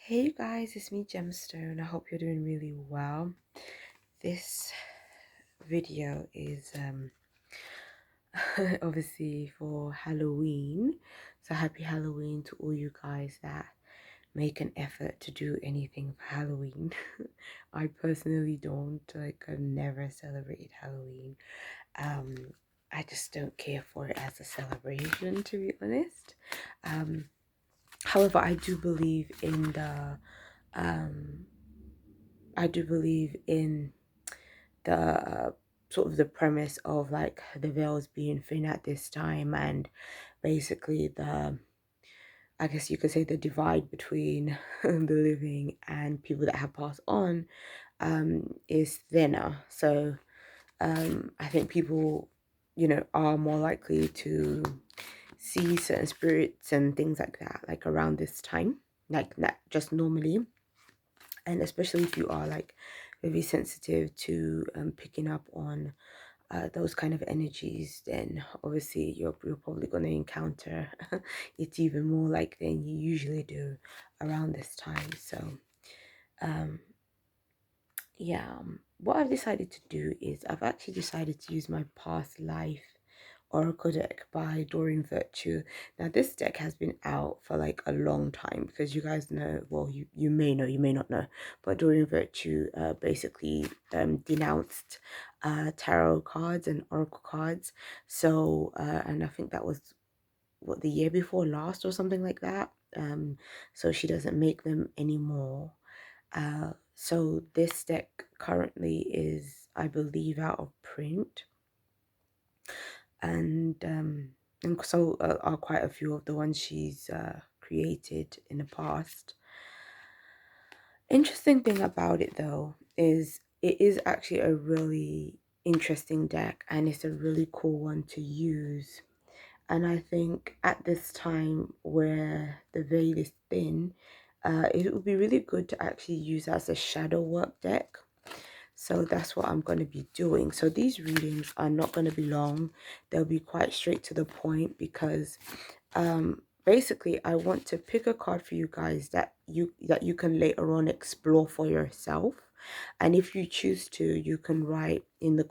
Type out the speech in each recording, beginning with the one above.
Hey you guys, it's me Gemstone. I hope you're doing really well. This video is obviously for Halloween. So happy Halloween to all you guys that make an effort to do anything for Halloween. I personally don't. I've never celebrated Halloween. Um I just don't care for it as a celebration, to be honest. However, um I do believe in the sort of the premise of like the veils being thin at this time, and basically I guess you could say the divide between the living and people that have passed on is thinner. So I think people, are more likely to see certain spirits and things like that, like around this time, like not just normally. And especially if you are like very sensitive to picking up on those kind of energies, then obviously you're probably going to encounter it even more like than you usually do around this time. So um yeah, what I've decided to do is I've actually decided to use my past life Oracle deck by Doreen Virtue. Now this deck has been out for like a long time because you guys know, well, you may know, you may not know, but Doreen Virtue basically denounced tarot cards and oracle cards. So and I think that was what, the year before last or something like that. So she doesn't make them anymore. So this deck currently is, I believe, out of print, and so are quite a few of the ones she's created in the past. Interesting thing about it though is it is actually a really interesting deck, and it's a really cool one to use. And I think at this time where the veil is thin, it would be really good to actually use as a shadow work deck. So that's what I'm going to be doing. So these readings are not going to be long. They'll be quite straight to the point because basically I want to pick a card for you guys that you can later on explore for yourself. And if you choose to, you can write in the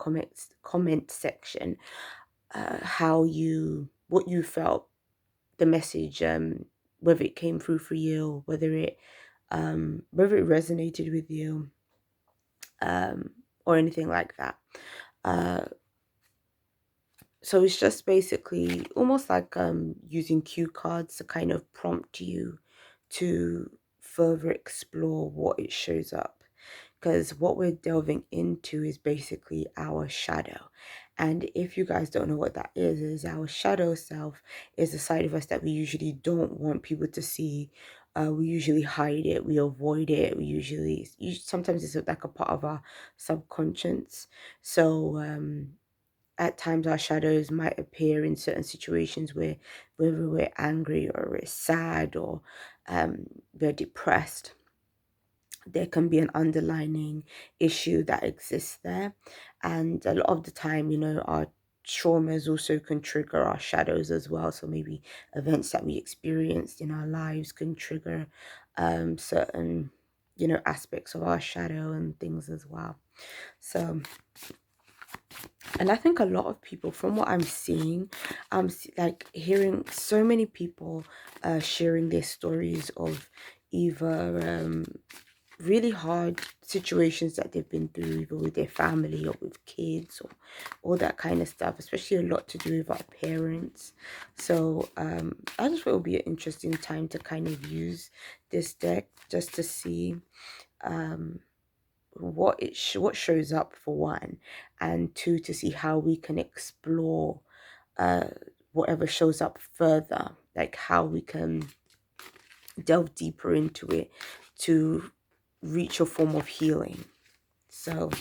comment section what you felt, the message, whether it came through for you, whether it resonated with you, um or anything like that. uh so it's just basically almost like using cue cards to kind of prompt you to further explore what it shows up, because what we're delving into is basically our shadow. And if you guys don't know what that is our shadow self is the side of us that we usually don't want people to see. We usually hide it, we avoid it, sometimes it's like a part of our subconscious. So at times our shadows might appear in certain situations whether we're angry or we're sad or we're depressed. There can be an underlining issue that exists there, and a lot of the time, our traumas also can trigger our shadows as well. So maybe events that we experienced in our lives can trigger certain aspects of our shadow and things as well. So, and I think a lot of people, from what I'm seeing, like hearing so many people sharing their stories of either really hard situations that they've been through, either with their family or with kids or all that kind of stuff, especially a lot to do with our parents. So I just thought it would be an interesting time to kind of use this deck just to see what shows up, for one, and two, to see how we can explore uh whatever shows up further, like how we can delve deeper into it to reach a form of healing. So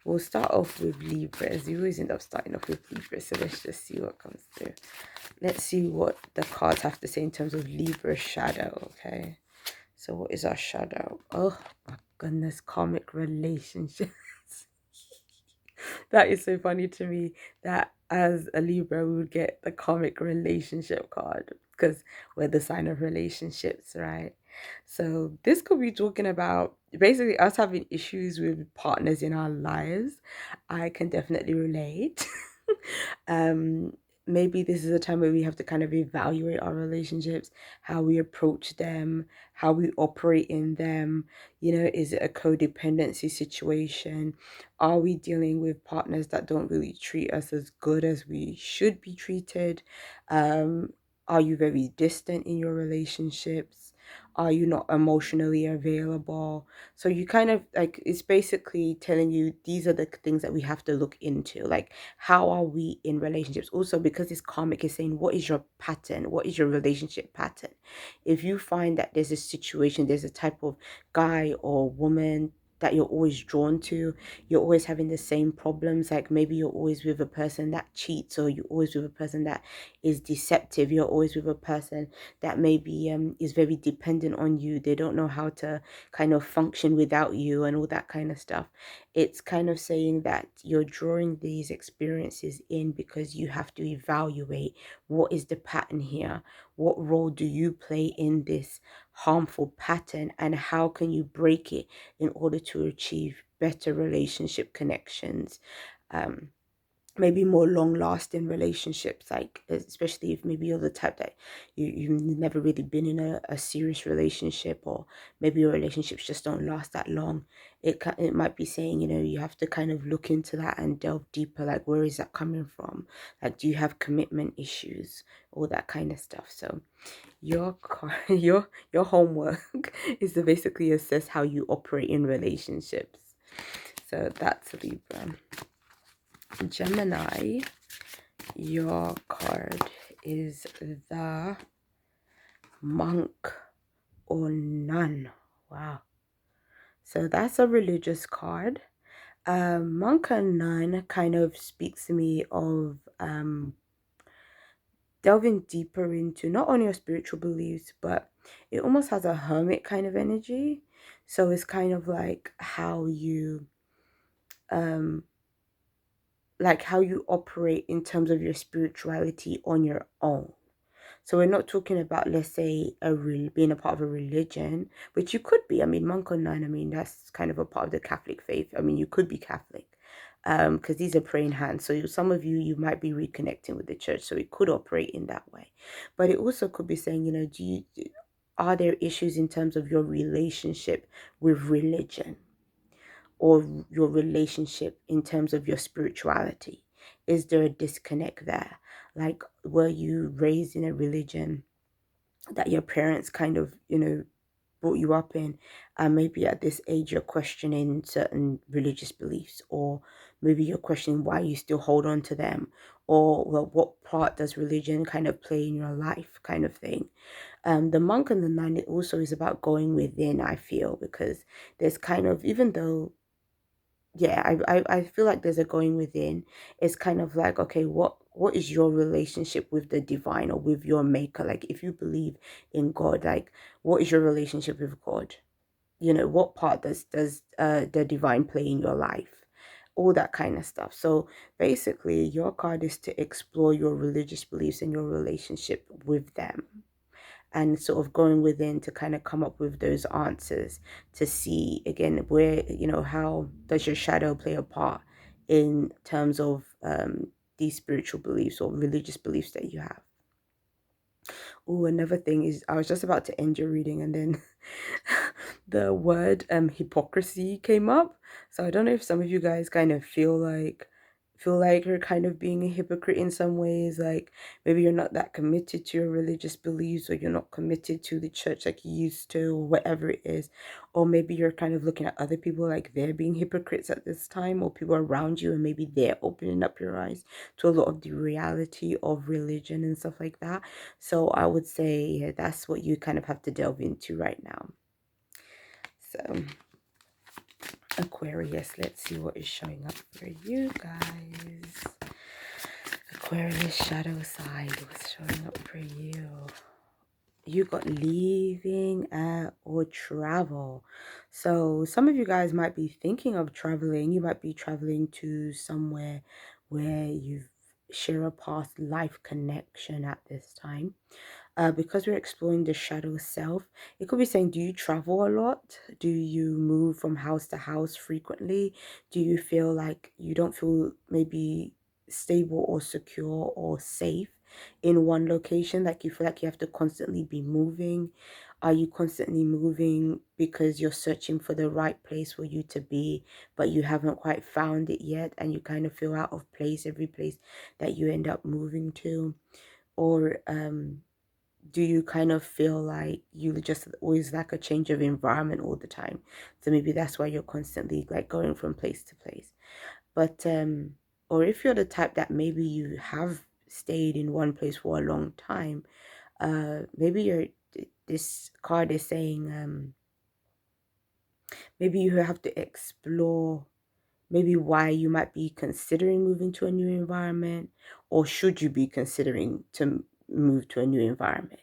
we'll start off with Libras. We always end up starting off with Libras, so let's just see what comes through. Let's see what the cards have to say in terms of Libra shadow. Okay, so what is our shadow? Oh my goodness, karmic relationships. That is so funny to me that as a Libra we would get the karmic relationship card, because we're the sign of relationships, right? So this could be talking about basically us having issues with partners in our lives. I can definitely relate. um Maybe this is a time where we have to kind of evaluate our relationships, how we approach them, how we operate in them. You know, is it a codependency situation? Are we dealing with partners that don't really treat us as good as we should be treated? um are you very distant in your relationships? Are you not emotionally available? So you kind of like, it's basically telling you these are the things that we have to look into. Like, how are we in relationships? Also, because it's karmic, is saying what is your pattern? What is your relationship pattern? If you find that there's a situation, there's a type of guy or woman that you're always drawn to, you're always having the same problems, like maybe you're always with a person that cheats, or you're always with a person that is deceptive, you're always with a person that maybe is very dependent on you, they don't know how to kind of function without you and all that kind of stuff. It's kind of saying that you're drawing these experiences in because you have to evaluate what is the pattern here, what role do you play in this harmful pattern, and how can you break it in order to achieve better relationship connections, um maybe more long lasting relationships, like especially if maybe you're the type that you've never really been in a serious relationship, or maybe your relationships just don't last that long. It might be saying, you know, you have to kind of look into that and delve deeper, like where is that coming from, like do you have commitment issues, all that kind of stuff. So your homework is to basically assess how you operate in relationships. So that's Libra. Gemini, your card is the Monk or Nun. Wow. So that's a religious card. Monk and Nun kind of speaks to me of delving deeper into not only your spiritual beliefs, but it almost has a hermit kind of energy. So it's kind of um like how you operate in terms of your spirituality on your own. So we're not talking about, let's say, being a part of a religion, which you could be. I mean, monk or nun, I mean, that's kind of a part of the Catholic faith. I mean, you could be Catholic, because these are praying hands. So some of you, you might be reconnecting with the church, so it could operate in that way. But it also could be saying, you know, are there issues in terms of your relationship with religion, or your relationship in terms of your spirituality? Is there a disconnect there? Like, were you raised in a religion that your parents kind of, you know, brought you up in, and maybe at this age you're questioning certain religious beliefs, or maybe you're questioning why you still hold on to them, or well, what part does religion kind of play in your life, kind of thing. The monk and the nun, it also is about going within, I feel, because there's kind of, even though, yeah, I feel like there's a going within. It's kind of like, okay, what is your relationship with the divine or with your maker? Like, if you believe in God, like, what is your relationship with God? You know, what part does the divine play in your life? All that kind of stuff. So basically, your card is to explore your religious beliefs and your relationship with them, and sort of going within to kind of come up with those answers, to see again where, you know, how does your shadow play a part in terms of these spiritual beliefs or religious beliefs that you have. Oh, another thing is, I was just about to end your reading, and then the word hypocrisy came up. So I don't know if some of you guys kind of feel like you're kind of being a hypocrite in some ways. Like, maybe you're not that committed to your religious beliefs, or you're not committed to the church like you used to, or whatever it is. Or maybe you're kind of looking at other people like they're being hypocrites at this time, or people around you, and maybe they're opening up your eyes to a lot of the reality of religion and stuff like that. So I would say, yeah, that's what you kind of have to delve into right now. So Aquarius, let's see what is showing up for you guys. Aquarius shadow side, what's showing up for you? You got leaving or travel. So some of you guys might be thinking of traveling. You might be traveling to somewhere where you share a past life connection at this time. Because we're exploring the shadow self, it could be saying, do you travel a lot? Do you move from house to house frequently? Do you feel like you don't feel maybe stable or secure or safe in one location? Like you feel like you have to constantly be moving? Are you constantly moving because you're searching for the right place for you to be, but you haven't quite found it yet, and you kind of feel out of place every place that you end up moving to? Or do you kind of feel like you just always like a change of environment all the time? So maybe that's why you're constantly like going from place to place. But or if you're the type that maybe you have stayed in one place for a long time, maybe you're this card is saying maybe you have to explore maybe why you might be considering moving to a new environment, or should you be considering to move to a new environment.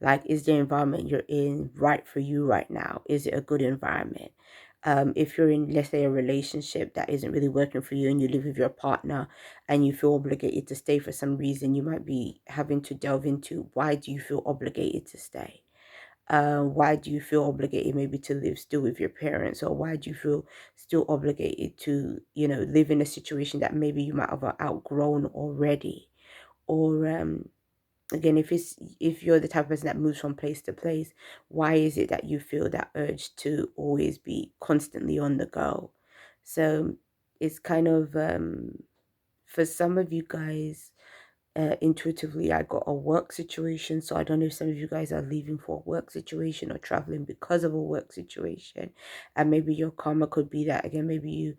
Like, is the environment you're in right for you right now? Is it a good environment? If you're in, let's say, a relationship that isn't really working for you and you live with your partner and you feel obligated to stay for some reason, you might be having to delve into, why do you feel obligated to stay? Why do you feel obligated maybe to live still with your parents, or why do you feel still obligated to, live in a situation that maybe you might have outgrown already? Or again, if you're the type of person that moves from place to place, why is it that you feel that urge to always be constantly on the go? So it's kind of for some of you guys, intuitively I got a work situation. So I don't know if some of you guys are leaving for a work situation or traveling because of a work situation, and maybe your karma could be that again, maybe you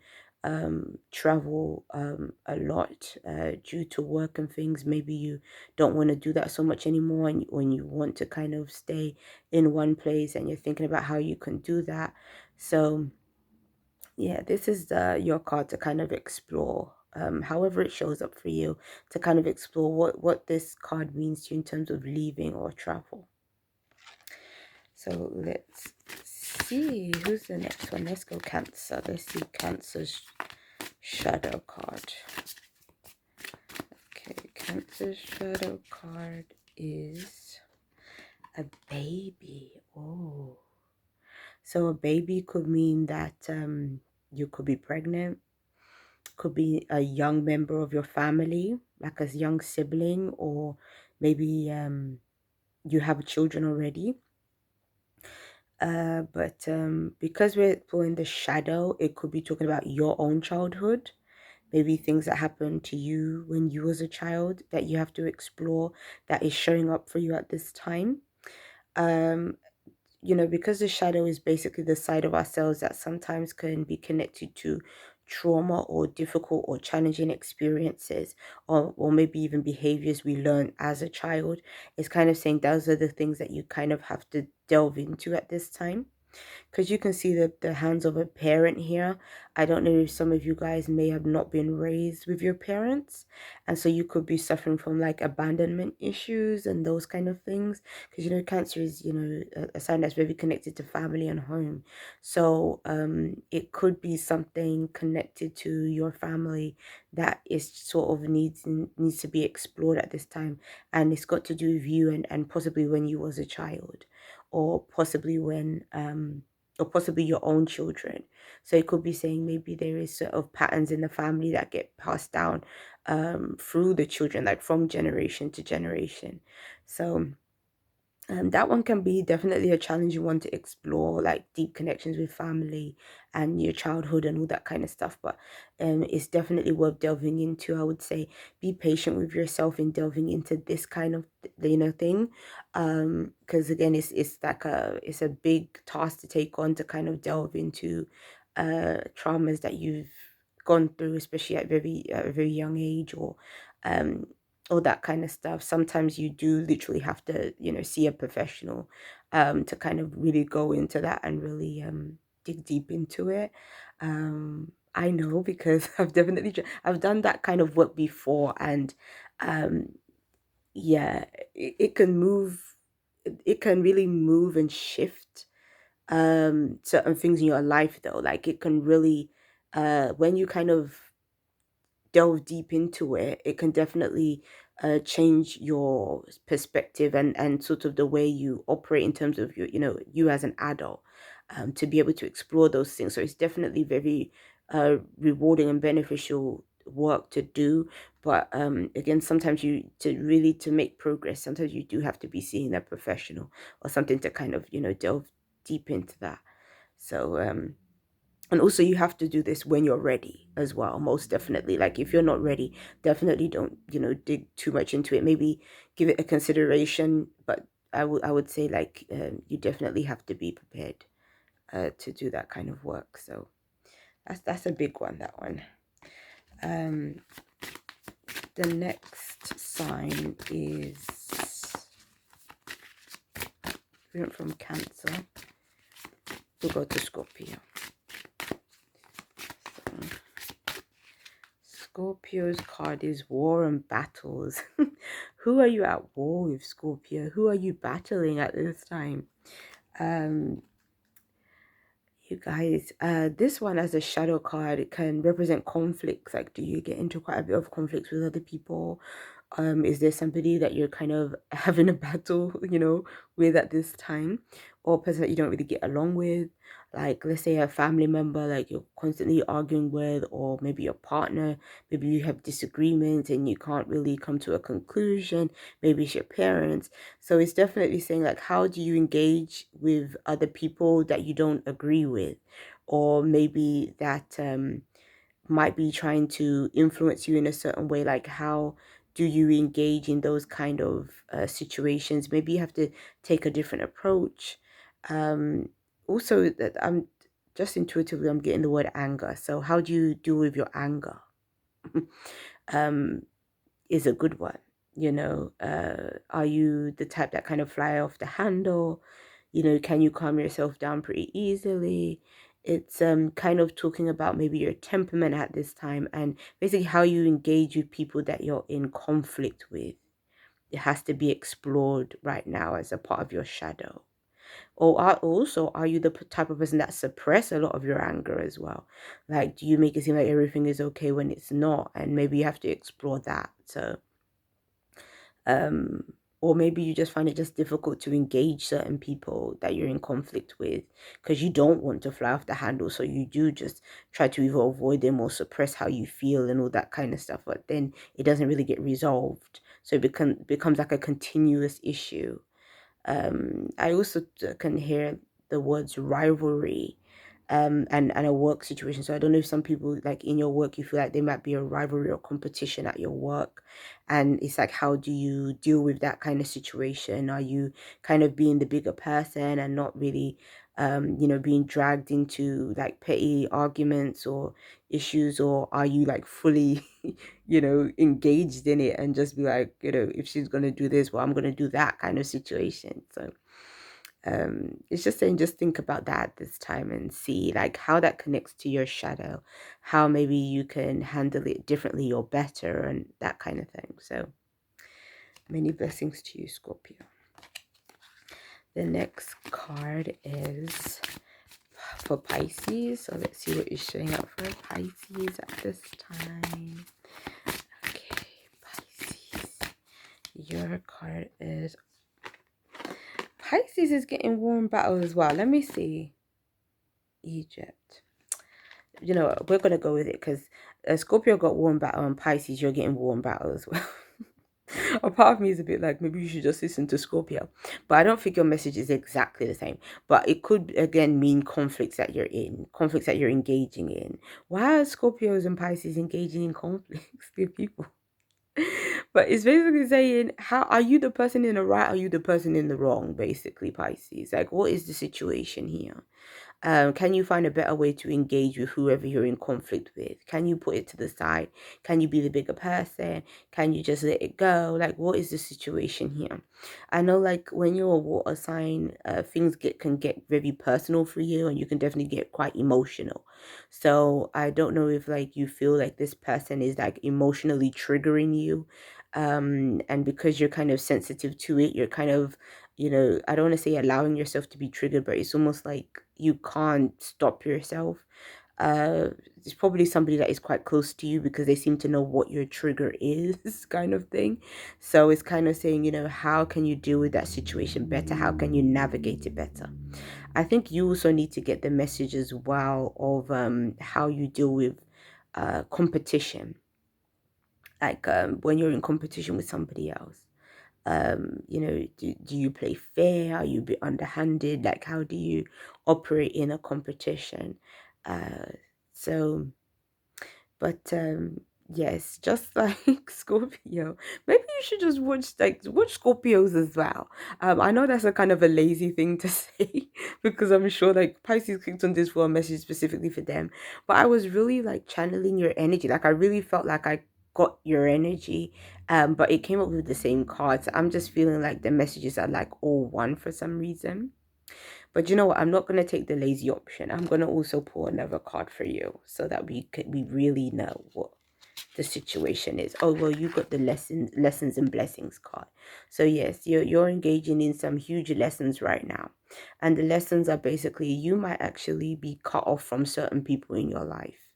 travel a lot due to work and things. Maybe you don't want to do that so much anymore, and when you want to kind of stay in one place and you're thinking about how you can do that. So yeah, this is your card to kind of explore, however it shows up for you, to kind of explore what this card means to you in terms of leaving or travel. So let's see, who's the next one? Let's go Cancer. Let's see Cancer's shadow card. Okay, Cancer's shadow card is a baby. Oh, so a baby could mean that you could be pregnant, could be a young member of your family, like a young sibling, or maybe you have children already. But because we're pulling the shadow, it could be talking about your own childhood, maybe things that happened to you when you was a child that you have to explore, that is showing up for you at this time. um because the shadow is basically the side of ourselves that sometimes can be connected to trauma or difficult or challenging experiences, or maybe even behaviors we learned as a child. It's kind of saying those are the things that you kind of have to delve into at this time, because you can see the hands of a parent here. I don't know if some of you guys may have not been raised with your parents, and so you could be suffering from like abandonment issues and those kind of things, because Cancer is a sign that's very connected to family and home. So it could be something connected to your family that is sort of needs to be explored at this time, and it's got to do with you, and possibly when you was a child, or possibly when or possibly your own children. So it could be saying maybe there is sort of patterns in the family that get passed down through the children, like from generation to generation. So that one can be definitely a challenging one to explore, like deep connections with family and your childhood and all that kind of stuff. But it's definitely worth delving into. I would say be patient with yourself in delving into this kind of thing, because again, it's like it's a big task to take on, to kind of delve into traumas that you've gone through, especially at a very young age, or um all that kind of stuff. Sometimes you do literally have to, see a professional to kind of really go into that and really dig deep into it. I know, because I've done that kind of work before, and um yeah, it can move, it can really move and shift certain things in your life, though. Like, it can really when you kind of delve deep into it, it can definitely change your perspective and sort of the way you operate in terms of your, you as an adult, to be able to explore those things. So it's definitely very rewarding and beneficial work to do. But again, sometimes to make progress, sometimes you do have to be seeing a professional or something to kind of, delve deep into that. So and also you have to do this when you're ready as well, most definitely. Like if you're not ready, definitely don't, dig too much into it. Maybe give it a consideration, but I would say like you definitely have to be prepared to do that kind of work. So that's a big one, that one. um the next sign is, we went from Cancer, we'll go to Scorpio. So Scorpio's card is War and Battles. Who are you at war with, Scorpio? Who are you battling at this time? Um, you guys, this one as a shadow card, it can represent conflicts. Like, do you get into quite a bit of conflicts with other people? Is there somebody that you're kind of having a battle, with at this time, or a person that you don't really get along with? Like, let's say a family member, like you're constantly arguing with, or maybe your partner, maybe you have disagreements and you can't really come to a conclusion. Maybe it's your parents. So it's definitely saying like, how do you engage with other people that you don't agree with, or maybe that might be trying to influence you in a certain way. Like, how do you engage in those kind of situations? Maybe you have to take a different approach. Also, that I'm just intuitively, I'm getting the word anger. So how do you deal with your anger? um is a good one. Are you the type that kind of fly off the handle? Can you calm yourself down pretty easily? It's kind of talking about maybe your temperament at this time, and basically how you engage with people that you're in conflict with. It has to be explored right now as a part of your shadow. Or are you the type of person that suppress a lot of your anger as well? Like, do you make it seem like everything is okay when it's not? And maybe you have to explore that. So um or maybe you just find it just difficult to engage certain people that you're in conflict with because you don't want to fly off the handle, so you do just try to either avoid them or suppress how you feel and all that kind of stuff, but then it doesn't really get resolved, so it becomes like a continuous issue. I also can hear the words rivalry, and a work situation. So I don't know if some people, like in your work, you feel like there might be a rivalry or competition at your work, and it's like, how do you deal with that kind of situation? Are you kind of being the bigger person and not really, being dragged into like petty arguments or issues, or are you like fully engaged in it and just be like, if she's gonna do this, well, I'm gonna do that kind of situation. So it's just saying, just think about that at this time and see like how that connects to your shadow, how maybe you can handle it differently or better, and that kind of thing. So many blessings to you, Scorpio. The next card is for Pisces. So let's see what is showing up for Pisces at this time. Okay, Pisces. Your card is, Pisces is getting warm battle as well. Let me see. Egypt. We're going to go with it because Scorpio got warm battle, and Pisces, you're getting warm battle as well. A part of me is a bit like, maybe you should just listen to Scorpio. But I don't think your message is exactly the same. But it could, again, mean conflicts that you're in, conflicts that you're engaging in. Why are Scorpios and Pisces engaging in conflicts with people? But it's basically saying, how are you the person in the right? Are you the person in the wrong? Basically, Pisces. Like, what is the situation here? Can you find a better way to engage with whoever you're in conflict with? Can you put it to the side? Can you be the bigger person? Can you just let it go? Like, what is the situation here? I know, like, when you're a water sign, things can get very personal for you, and you can definitely get quite emotional. So I don't know if like you feel like this person is like emotionally triggering you, and because you're kind of sensitive to it, you're kind of, I don't want to say allowing yourself to be triggered, but it's almost like you can't stop yourself. It's probably somebody that is quite close to you because they seem to know what your trigger is, kind of thing. So it's kind of saying, you know, how can you deal with that situation better? How can you navigate it better? I think you also need to get the message as well of how you deal with competition, like when you're in competition with somebody else. You know, do you play fair? Are you a bit underhanded? Like, how do you operate in a competition? So but yes, just like Scorpio, maybe you should just watch Scorpios as well. I know that's a kind of a lazy thing to say because I'm sure like Pisces clicked on this for a message specifically for them. But I was really like channeling your energy. Like I really felt like I got your energy. But it came up with the same cards. I'm just feeling like the messages are like all one for some reason. But you know what? I'm not gonna take the lazy option. I'm gonna also pull another card for you so that we really know what the situation is. Oh well, you got the lessons and blessings card. So yes, you're engaging in some huge lessons right now. And the lessons are basically you might actually be cut off from certain people in your life,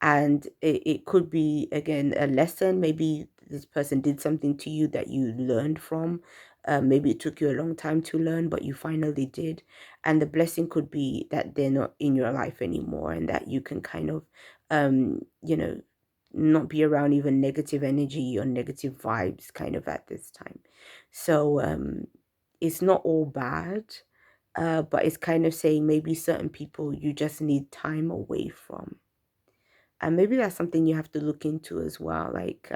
and it could be again a lesson. Maybe this person did something to you that you learned from. Maybe it took you a long time to learn, but you finally did. And the blessing could be that they're not in your life anymore, and that you can kind of you know, not be around even negative energy or negative vibes kind of at this time. So it's not all bad. But it's kind of saying maybe certain people you just need time away from, and maybe that's something you have to look into as well. Like,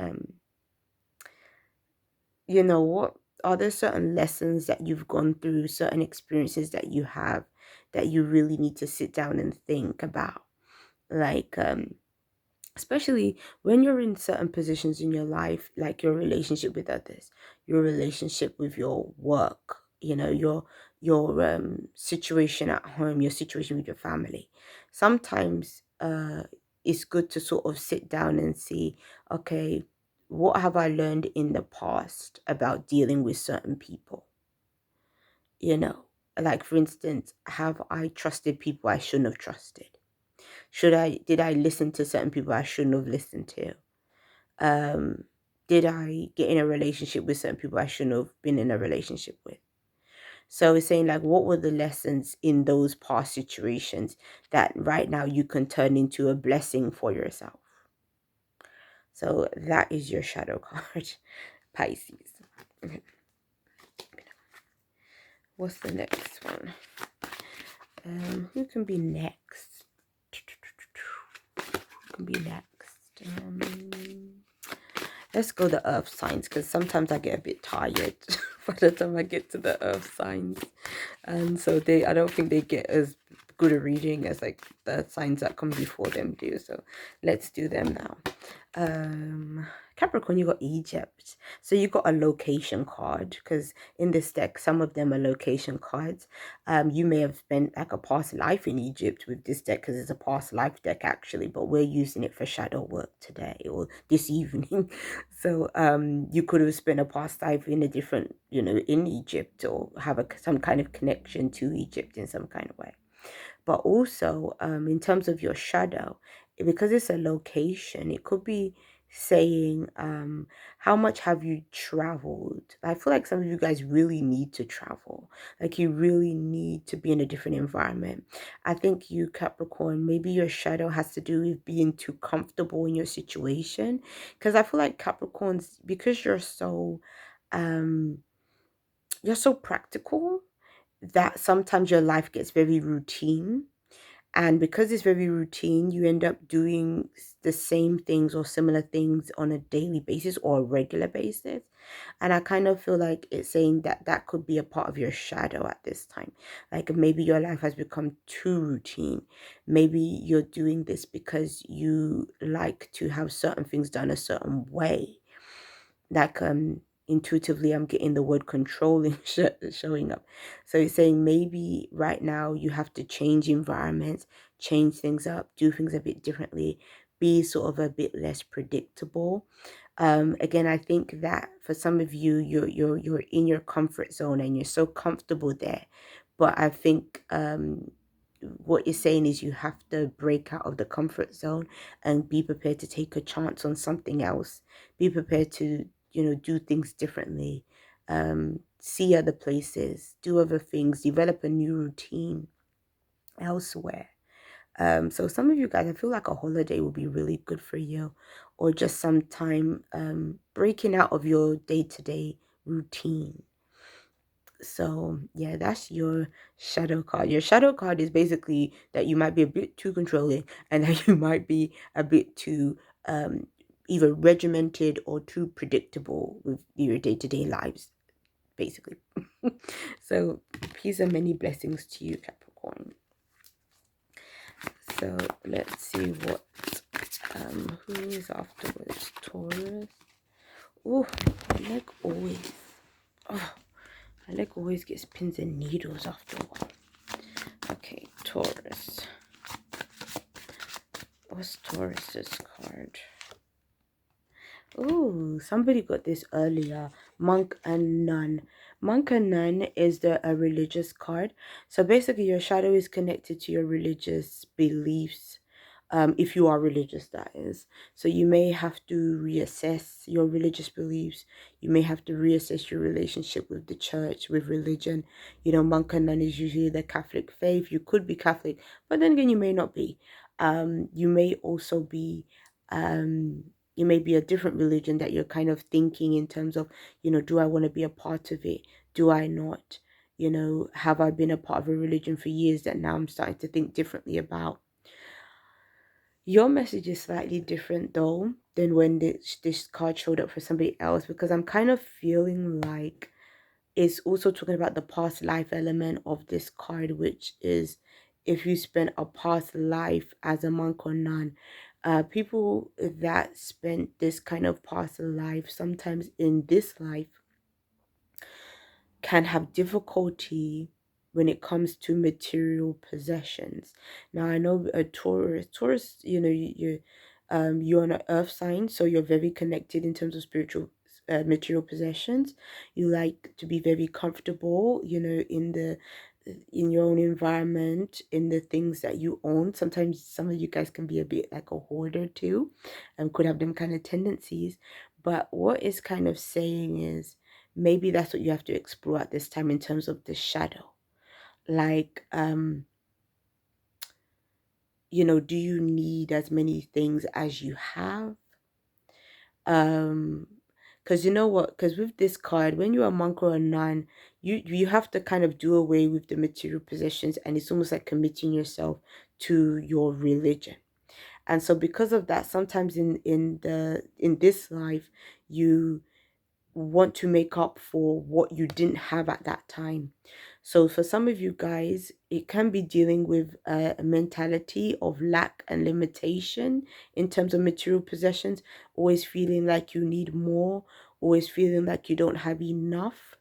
you know, what are there certain lessons that you've gone through, certain experiences that you have that you really need to sit down and think about? Like, especially when you're in certain positions in your life, like your relationship with others, your relationship with your work, you know, your situation at home, your situation with your family. Sometimes it's good to sort of sit down and see, okay, what have I learned in the past about dealing with certain people? You know, like for instance, have I trusted people I shouldn't have trusted? Did I listen to certain people I shouldn't have listened to? Um, did I get in a relationship with certain people I shouldn't have been in a relationship with? So it's saying like, what were the lessons in those past situations that right now you can turn into a blessing for yourself? So that is your shadow card, Pisces. Okay. What's the next one? Who can be next? Who can be next? Let's go the earth signs, because sometimes I get a bit tired by the time I get to the earth signs. And so I don't think they get as good a reading as like the signs that come before them do. So let's do them now. Capricorn, you got Egypt. So you got a location card, because in this deck, some of them are location cards. You may have spent like a past life in Egypt with this deck, because it's a past life deck actually, but we're using it for shadow work today or this evening. So you could have spent a past life in a different, you know, in Egypt, or have some kind of connection to Egypt in some kind of way. But also in terms of your shadow, because it's a location, it could be saying how much have you traveled. I feel like some of you guys really need to travel, like you really need to be in a different environment. I think you, Capricorn, maybe your shadow has to do with being too comfortable in your situation, because I feel like Capricorns, because you're so practical, that sometimes your life gets very routine, and because it's very routine, you end up doing the same things or similar things on a daily basis or a regular basis. And I kind of feel like it's saying that that could be a part of your shadow at this time. Like maybe your life has become too routine. Maybe you're doing this because you like to have certain things done a certain way. Like intuitively I'm getting the word controlling showing up. So it's saying maybe right now you have to change environments, change things up, do things a bit differently, be sort of a bit less predictable. Again, I think that for some of you, you're in your comfort zone and you're so comfortable there. But I think what it's saying is you have to break out of the comfort zone and be prepared to take a chance on something else. Be prepared to, do things differently, see other places, do other things, develop a new routine elsewhere. So some of you guys, I feel like a holiday will be really good for you, or just some time breaking out of your day-to-day routine. So yeah, that's your shadow card. Your shadow card is basically that you might be a bit too controlling, and that you might be a bit too either regimented or too predictable with your day-to-day lives, basically. So peace and many blessings to you, Capricorn. So let's see what who is afterwards. Taurus. Oh, my leg always. Oh, my leg always gets pins and needles after a while. Okay, Taurus. What's Taurus's card? Oh, somebody got this earlier. Monk and Nun. Monk and Nun is a religious card. So basically your shadow is connected to your religious beliefs. If you are religious, that is. So you may have to reassess your religious beliefs. You may have to reassess your relationship with the church, with religion. Monk and Nun is usually the Catholic faith. You could be Catholic, but then again, you may not be. You may also be you may be a different religion that you're kind of thinking in terms of, do I want to be a part of it? Do I not? Have I been a part of a religion for years that now I'm starting to think differently about? Your message is slightly different though than when this card showed up for somebody else, because I'm kind of feeling like it's also talking about the past life element of this card, which is if you spent a past life as a monk or nun. People that spent this kind of past life sometimes in this life can have difficulty when it comes to material possessions. Now I know a Taurus, you're an earth sign, so you're very connected in terms of spiritual material possessions. You like to be very comfortable, in your own environment, in the things that you own. Sometimes some of you guys can be a bit like a hoarder too, and could have them kind of tendencies. But what it's kind of saying is maybe that's what you have to explore at this time in terms of the shadow. Like, do you need as many things as you have? Because you know what, because with this card, when you're a monk or a nun, you have to kind of do away with the material possessions, and it's almost like committing yourself to your religion. And so because of that, sometimes in this life, you want to make up for what you didn't have at that time. So for some of you guys, it can be dealing with a mentality of lack and limitation in terms of material possessions, always feeling like you need more, always feeling like you don't have enough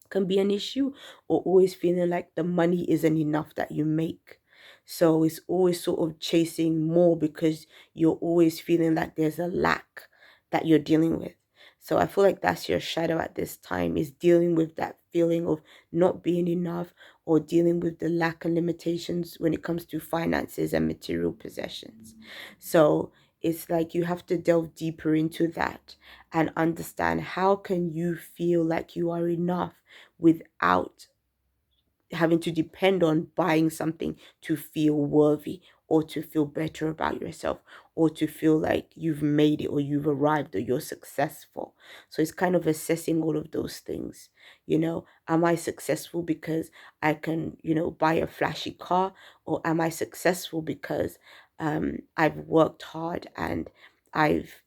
can be an issue, or always feeling like the money isn't enough that you make. So it's always sort of chasing more because you're always feeling like there's a lack that you're dealing with. So I feel like that's your shadow at this time, is dealing with that feeling of not being enough, or dealing with the lack and limitations when it comes to finances and material possessions. So it's like you have to delve deeper into that and understand, how can you feel like you are enough without having to depend on buying something to feel worthy, or to feel better about yourself, or to feel like you've made it, or you've arrived, or you're successful. So it's kind of assessing all of those things. Am I successful because I can, buy a flashy car, or am I successful because I've worked hard and I've,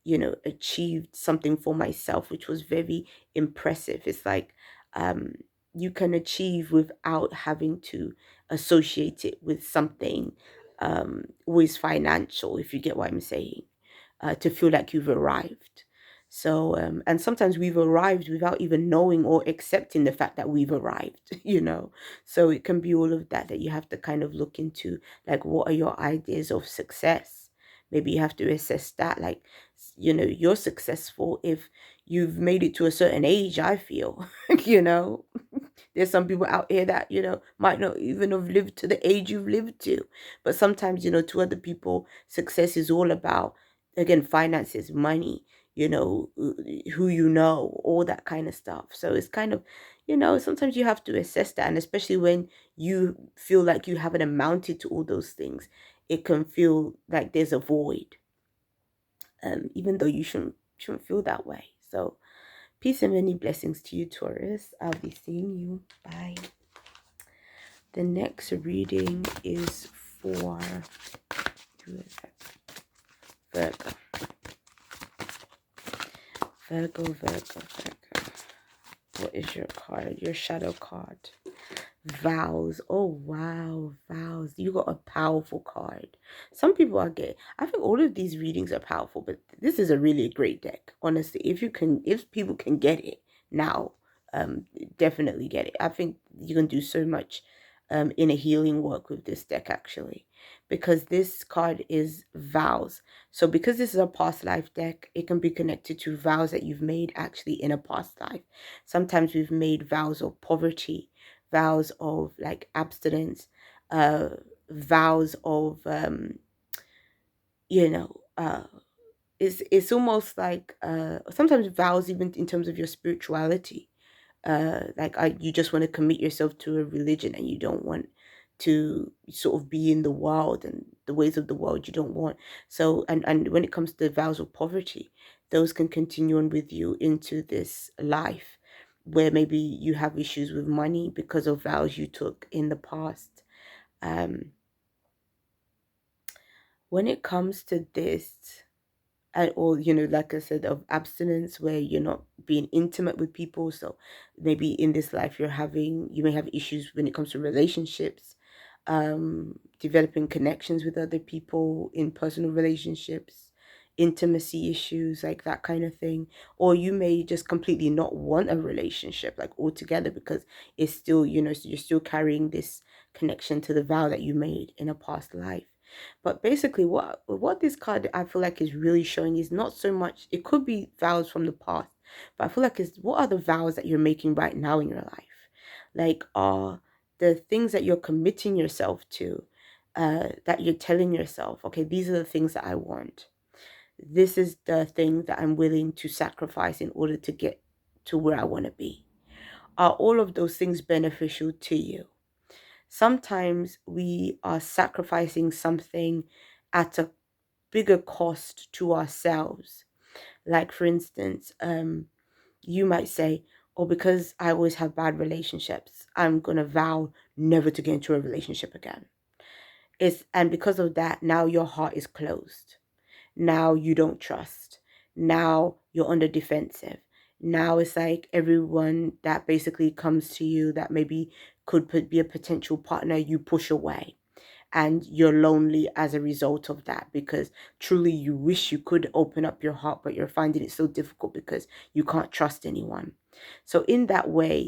achieved something for myself, which was very impressive. It's like you can achieve without having to associate it with something always financial, if you get what I'm saying, to feel like you've arrived. So and sometimes we've arrived without even knowing or accepting the fact that we've arrived. So it can be all of that you have to kind of look into, like, what are your ideas of success? Maybe you have to assess that, like, you're successful if you've made it to a certain age, I feel. you know There's some people out here that, might not even have lived to the age you've lived to. But sometimes, to other people, success is all about, again, finances, money, who all that kind of stuff. So it's kind of, sometimes you have to assess that. And especially when you feel like you haven't amounted to all those things, it can feel like there's a void, even though you shouldn't feel that way. So peace and many blessings to you, Taurus. I'll be seeing you. Bye. The next reading is for Virgo. Virgo. What is your card? Your shadow card. Vows. Oh wow, vows. You got a powerful card. Some people I think all of these readings are powerful, but this is a really great deck. Honestly, if people can get it now, definitely get it. I think you can do so much in a healing work with this deck, actually, because this card is vows. So because this is a past life deck, it can be connected to vows that you've made actually in a past life. Sometimes we've made vows of poverty, vows of like abstinence, vows of you know it's almost like sometimes vows even in terms of your spirituality, like you just want to commit yourself to a religion, and you don't want to sort of be in the world and the ways of the world. You don't want. So and when it comes to vows of poverty, those can continue on with you into this life, where maybe you have issues with money because of vows you took in the past. When it comes to this, and or like I said, of abstinence, where you're not being intimate with people. So maybe in this life you may have issues when it comes to relationships, developing connections with other people in personal relationships, intimacy issues, like that kind of thing. Or you may just completely not want a relationship, like altogether, because it's still, so you're still carrying this connection to the vow that you made in a past life. But basically, what this card I feel like is really showing is not so much. It could be vows from the past, but I feel like it's what are the vows that you're making right now in your life? Like, are the things that you're committing yourself to, that you're telling yourself, okay, these are the things that I want. This is the thing that I'm willing to sacrifice in order to get to where I want to be. Are all of those things beneficial to you? Sometimes we are sacrificing something at a bigger cost to ourselves. Like, for instance, you might say, oh, because I always have bad relationships, I'm going to vow never to get into a relationship again. And because of that, now your heart is closed. Now you don't trust. Now you're on the defensive. Now it's like everyone that basically comes to you that maybe could be a potential partner, you push away. And you're lonely as a result of that, because truly you wish you could open up your heart, but you're finding it so difficult because you can't trust anyone. So in that way,